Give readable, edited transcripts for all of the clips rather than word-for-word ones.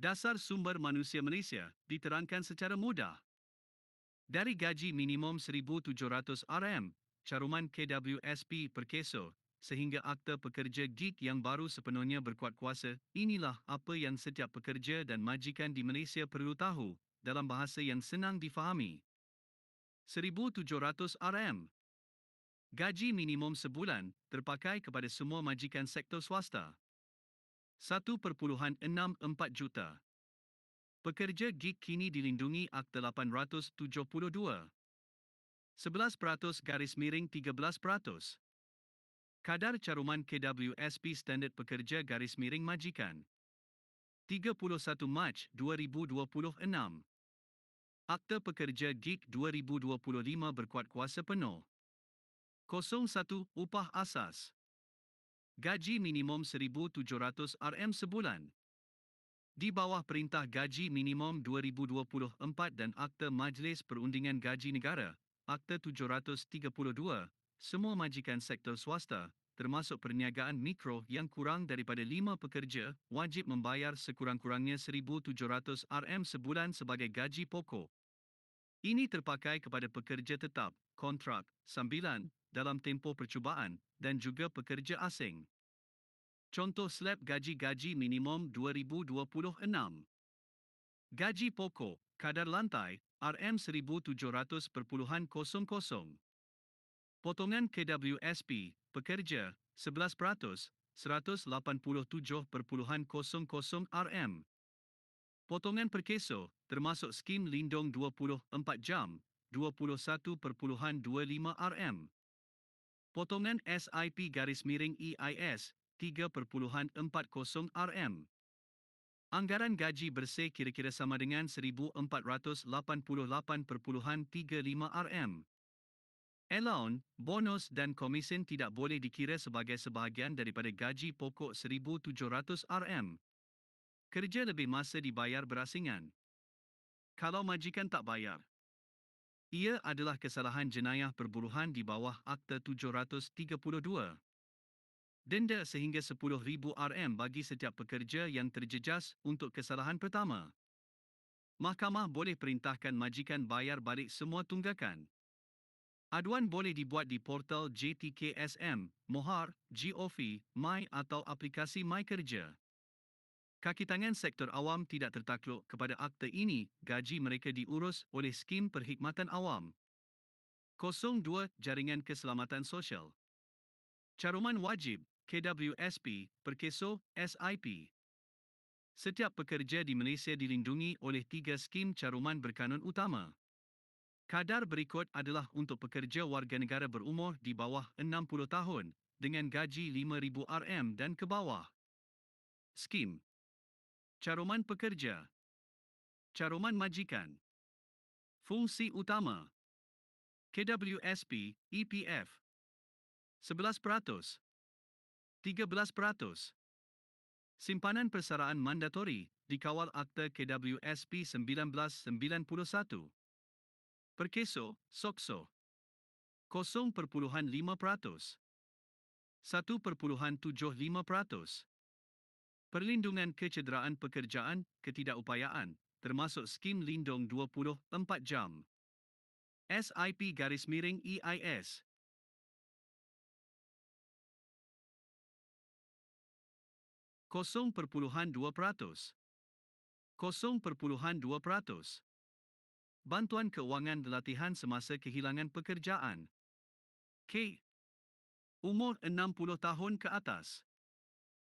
Dasar Sumber Manusia Malaysia diterangkan secara mudah. Dari gaji minimum RM1,700 caruman KWSP per keso, sehingga Akta Pekerja gig yang baru sepenuhnya berkuat kuasa, inilah apa yang setiap pekerja dan majikan di Malaysia perlu tahu, dalam bahasa yang senang difahami. RM1,700. Gaji minimum sebulan terpakai kepada semua majikan sektor swasta. 1.64 juta. Pekerja gig kini dilindungi Akta 872. 11%-13%. Kadar caruman KWSP Standard Pekerja _Majikan. 31 Mac 2026. Akta Pekerja Gig 2025 berkuat kuasa penuh. 01 Upah Asas. Gaji minimum RM1,700 sebulan. Di bawah Perintah Gaji Minimum 2024 dan Akta Majlis Perundingan Gaji Negara, Akta 732, semua majikan sektor swasta, termasuk perniagaan mikro yang kurang daripada 5 pekerja, wajib membayar sekurang-kurangnya RM1,700 sebulan sebagai gaji pokok. Ini terpakai kepada pekerja tetap, kontrak, sambilan, dalam tempoh percubaan, dan juga pekerja asing. Contoh slab gaji minimum 2026. Gaji pokok, kadar lantai, RM1,700.00. Potongan KWSP, pekerja, 11%, RM187.00. Potongan per keso, termasuk skim lindung 24 jam, RM21.25. Potongan SIP_EIS, RM3.40. Anggaran gaji bersih kira-kira sama dengan RM1,488.35. Allowance, bonus dan komisen tidak boleh dikira sebagai sebahagian daripada gaji pokok RM1,700. Kerja lebih masa dibayar berasingan. Kalau majikan tak bayar, ia adalah kesalahan jenayah perburuhan di bawah Akta 732. Denda sehingga RM10,000 bagi setiap pekerja yang terjejas untuk kesalahan pertama. Mahkamah boleh perintahkan majikan bayar balik semua tunggakan. Aduan boleh dibuat di portal JTKSM, Mohar, GOV, My atau aplikasi My Kerja. Kakitangan sektor awam tidak tertakluk kepada akta ini, gaji mereka diurus oleh Skim Perkhidmatan Awam. 02 Jaringan Keselamatan Sosial. Caruman wajib, KWSP, perkeso, SIP. Setiap pekerja di Malaysia dilindungi oleh 3 skim caruman berkanun utama. Kadar berikut adalah untuk pekerja warga negara berumur di bawah 60 tahun, dengan gaji RM5,000 dan ke bawah. Skim Caruman Pekerja. Caruman Majikan. Fungsi Utama. KWSP, EPF. 11%. 13%. Simpanan persaraan mandatori, dikawal Akta KWSP 1991. Perkeso, SOKSO. 0.5%. 1.75%. Perlindungan kecederaan pekerjaan, ketidakupayaan, termasuk skim lindung 24 jam. SIP_EIS. 0.2%. 0.2%. Bantuan keuangan latihan semasa kehilangan pekerjaan. K. Umur 60 tahun ke atas.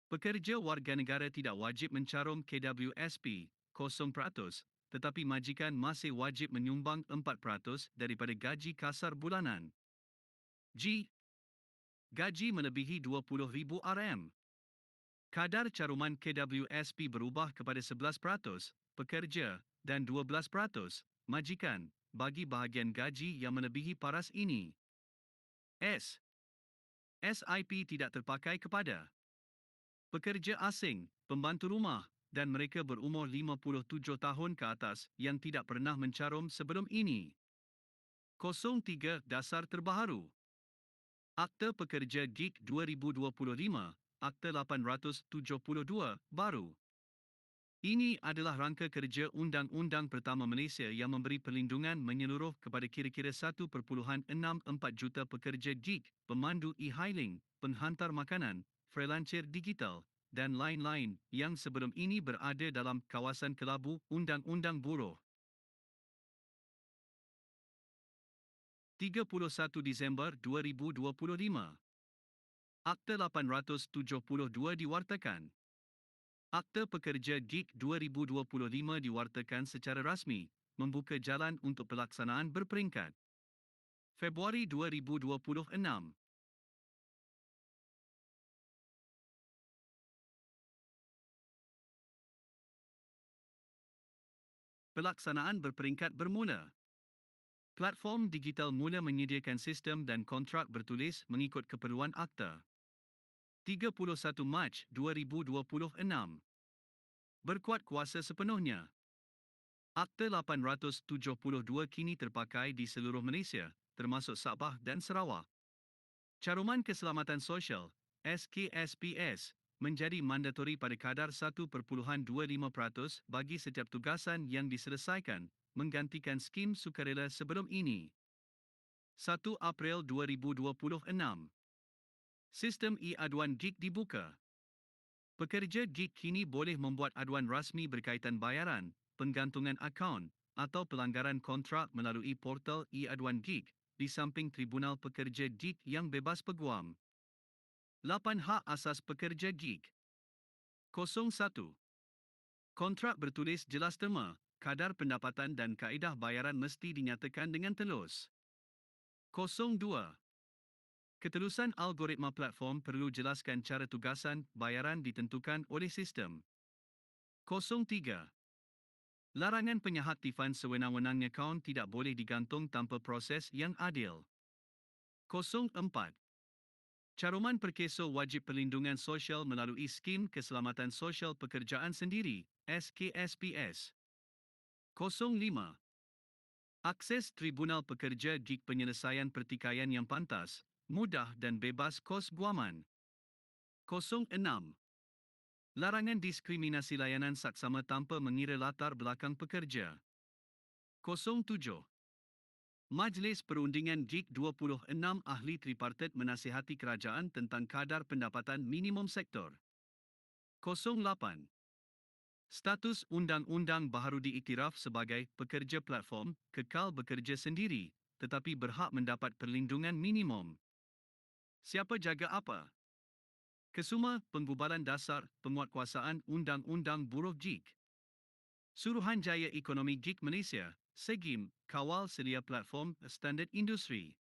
Pekerja warga negara tidak wajib mencarum KWSP, 0%, tetapi majikan masih wajib menyumbang 4% daripada gaji kasar bulanan. G. Gaji melebihi RM20,000. Kadar caruman KWSP berubah kepada 11%, pekerja, dan 12%, majikan, bagi bahagian gaji yang melebihi paras ini. S. SIP tidak terpakai kepada pekerja asing, pembantu rumah, dan mereka berumur 57 tahun ke atas yang tidak pernah mencarum sebelum ini. 03 Dasar Terbaharu. Akta Pekerja Gig 2025, Akta 872, baru. Ini adalah rangka kerja Undang-Undang Pertama Malaysia yang memberi perlindungan menyeluruh kepada kira-kira 1.64 juta pekerja gig, pemandu e-hailing, penghantar makanan, freelancer digital, dan lain-lain yang sebelum ini berada dalam kawasan kelabu Undang-Undang Buruh. 31 Disember 2025. Akta 872 diwartakan. Akta Pekerja Gig 2025 diwartakan secara rasmi, membuka jalan untuk pelaksanaan berperingkat. Februari 2026. Pelaksanaan berperingkat bermula. Platform digital mula menyediakan sistem dan kontrak bertulis mengikut keperluan akta. 31 Mac 2026. Berkuat kuasa sepenuhnya. Akta 872 kini terpakai di seluruh Malaysia, termasuk Sabah dan Sarawak. Caruman Keselamatan Sosial, SKSPS, menjadi mandatori pada kadar 1.25% bagi setiap tugasan yang diselesaikan, menggantikan skim sukarela sebelum ini. 1 April 2026. Sistem e-aduan gig dibuka. Pekerja gig kini boleh membuat aduan rasmi berkaitan bayaran, penggantungan akaun, atau pelanggaran kontrak melalui portal e-aduan gig, di samping Tribunal Pekerja Gig yang bebas peguam. 8 Hak Asas Pekerja Gig. 01. Kontrak bertulis jelas terma, kadar pendapatan dan kaedah bayaran mesti dinyatakan dengan telus. 02. Ketelusan algoritma platform perlu jelaskan cara tugasan bayaran ditentukan oleh sistem. 03. Larangan penyahaktifan sewenang-wenangnya akaun tidak boleh digantung tanpa proses yang adil. 04. Caruman perkeso wajib perlindungan sosial melalui Skim Keselamatan Sosial Pekerjaan Sendiri, SKSPS. 05. Akses Tribunal Pekerja Gig penyelesaian pertikaian yang pantas, mudah dan bebas kos guaman. 06. Larangan diskriminasi layanan saksama tanpa mengira latar belakang pekerja. 07. Majlis Perundingan Gig 26 ahli tripartit menasihati kerajaan tentang kadar pendapatan minimum sektor. 08. Status undang-undang baharu diiktiraf sebagai pekerja platform kekal bekerja sendiri tetapi berhak mendapat perlindungan minimum. Siapa jaga apa? Kesuma Penggubaran Dasar Penguatkuasaan Undang-Undang Buruh Gig. Suruhanjaya Ekonomi Gig Malaysia, SEGIM, kawal sedia platform standard industri.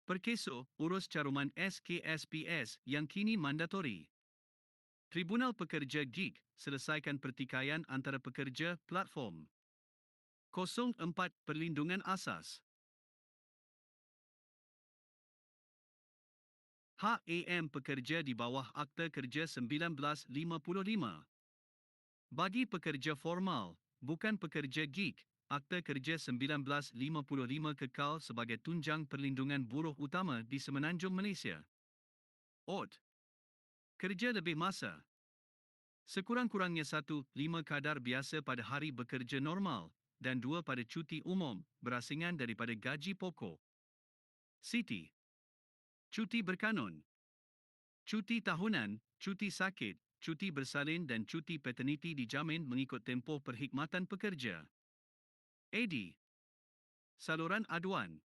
Perkeso urus caruman SKSPS yang kini mandatori. Tribunal Pekerja Gig selesaikan pertikaian antara pekerja platform. 04 Perlindungan Asas. Hak AM pekerja di bawah Akta Kerja 1955. Bagi pekerja formal, bukan pekerja gig, Akta Kerja 1955 kekal sebagai tunjang perlindungan buruh utama di Semenanjung Malaysia. Ot. Kerja lebih masa. Sekurang-kurangnya 1, 5 kadar biasa pada hari bekerja normal dan 2 pada cuti umum berasingan daripada gaji pokok. Siti. Cuti berkanun. Cuti tahunan, cuti sakit, cuti bersalin dan cuti paterniti dijamin mengikut tempoh perkhidmatan pekerja. AD. Saluran aduan.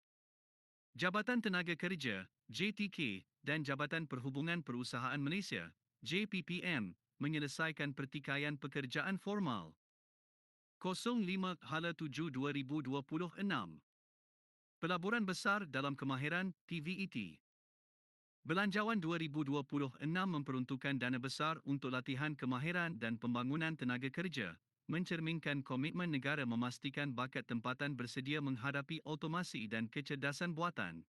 Jabatan Tenaga Kerja, JTK, dan Jabatan Perhubungan Perusahaan Malaysia, JPPM, menyelesaikan pertikaian pekerjaan formal. 05/7/2026. Pelaburan besar dalam kemahiran TVET. Belanjawan 2026 memperuntukkan dana besar untuk latihan kemahiran dan pembangunan tenaga kerja, mencerminkan komitmen negara memastikan bakat tempatan bersedia menghadapi otomasi dan kecerdasan buatan.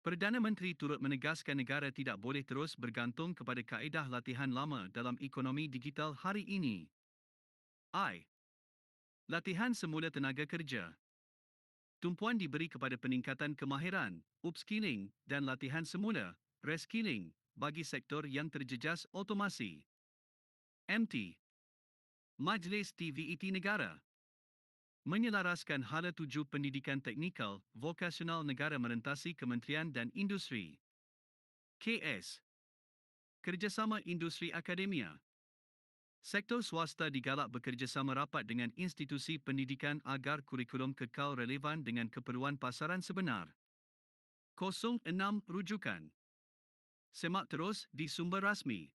Perdana Menteri turut menegaskan negara tidak boleh terus bergantung kepada kaedah latihan lama dalam ekonomi digital hari ini. I. Latihan semula tenaga kerja. Tumpuan diberi kepada peningkatan kemahiran, upskilling dan latihan semula, reskilling, bagi sektor yang terjejas otomasi. MT. Majlis TVET Negara menyelaraskan hala tuju pendidikan teknikal, vokasional negara merentasi Kementerian dan Industri. KS Kerjasama Industri Akademia. Sektor swasta digalak bekerjasama rapat dengan institusi pendidikan agar kurikulum kekal relevan dengan keperluan pasaran sebenar. 06 Rujukan. Semak terus di sumber rasmi.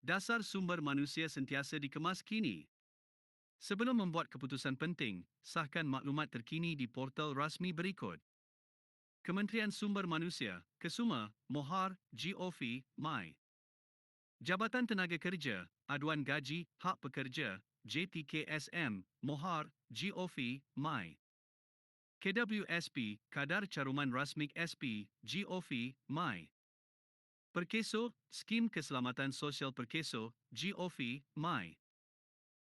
Dasar sumber manusia sentiasa dikemas kini. Sebelum membuat keputusan penting, sahkan maklumat terkini di portal rasmi berikut. Kementerian Sumber Manusia, Kesuma, Mohar, GOV, MY. Jabatan Tenaga Kerja, Aduan Gaji, Hak Pekerja, JTKSM, Mohar, GOV, MY. KWSP, Kadar Caruman Rasmik SP, GOV, MY. Perkeso, Skim Keselamatan Sosial Perkeso, GOV, MY.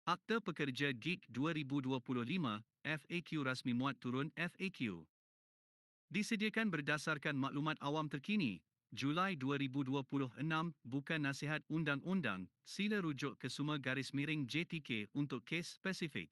Akta Pekerja GIG 2025, FAQ rasmi muat turun FAQ. Disediakan berdasarkan maklumat awam terkini, Julai 2026, bukan nasihat undang-undang, sila rujuk ke Suma _JTK untuk kes spesifik.